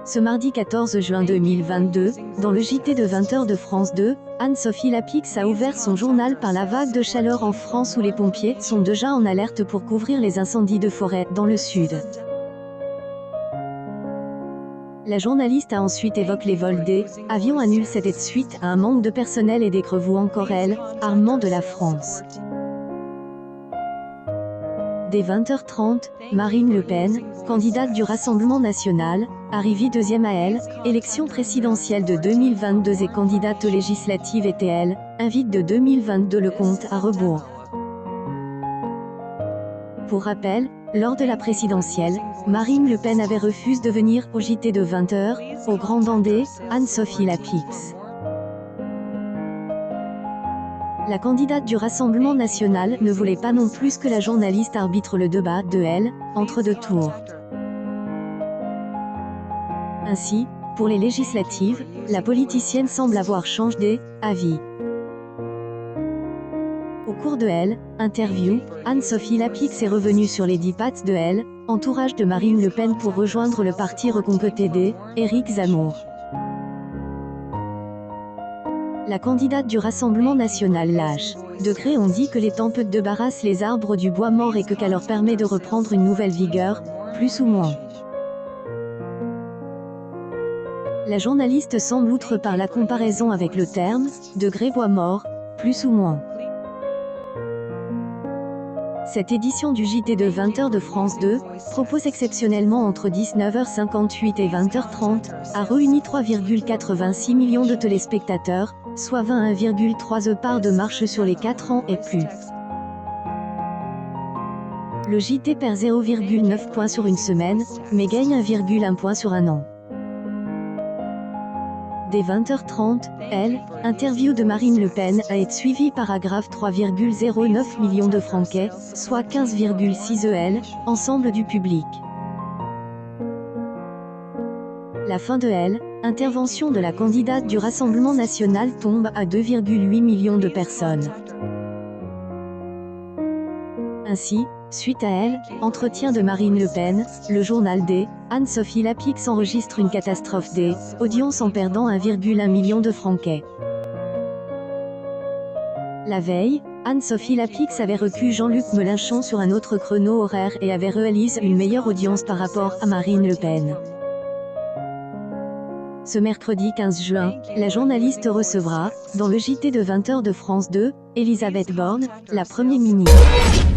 Ce mardi 14 juin 2022, dans le JT de 20h de France 2, Anne-Sophie Lapix a ouvert son journal par la vague de chaleur en France où les pompiers sont déjà en alerte pour couvrir les incendies de forêt dans le sud. La journaliste a ensuite évoqué les vols des avions annulés cette suite à un manque de personnel et des grevoux encore elle, armement de la France. Dès 20h30, Marine Le Pen, candidate du Rassemblement national, arrivée deuxième à elle, élection présidentielle de 2022 et candidate aux législatives était elle, invite de 2022 le compte à rebours. Pour rappel, lors de la présidentielle, Marine Le Pen avait refusé de venir au JT de 20h, au grand dandé, Anne-Sophie Lapix. La candidate du Rassemblement national ne voulait pas non plus que la journaliste arbitre le débat de elle, entre deux tours. Ainsi, pour les législatives, la politicienne semble avoir changé d'avis. Au cours de elle, interview, Anne-Sophie Lapix est revenue sur les 10 pattes de elle, entourage de Marine Le Pen pour rejoindre le parti reconquêté d'Éric Zemmour. La candidate du Rassemblement national lâche. Degrés ont dit que les tempêtes débarrassent les arbres du bois mort et que qu'elle leur permet de reprendre une nouvelle vigueur, plus ou moins. La journaliste semble outre par la comparaison avec le terme « degré bois mort », plus ou moins. Cette édition du JT de 20h de France 2, propose exceptionnellement entre 19h58 et 20h30, a réuni 3,86 millions de téléspectateurs, soit 21,3 parts de marche sur les 4 ans et plus. Le JT perd 0,9 points sur une semaine, mais gagne 1,1 point sur un an. Dès 20h30, elle, interview de Marine Le Pen a été suivie par 3,09 millions de Français, soit 15,6 EL, ensemble du public. La fin de elle, intervention de la candidate du Rassemblement national tombe à 2,8 millions de personnes. Ainsi, suite à elle, entretien de Marine Le Pen, le journal des Anne-Sophie Lapix enregistre une catastrophe des audiences en perdant 1,1 million de Français. La veille, Anne-Sophie Lapix avait recu Jean-Luc Mélenchon sur un autre créneau horaire et avait réalisé une meilleure audience par rapport à Marine Le Pen. Ce mercredi 15 juin, la journaliste recevra, dans le JT de 20h de France 2, Elisabeth Borne, la Première ministre.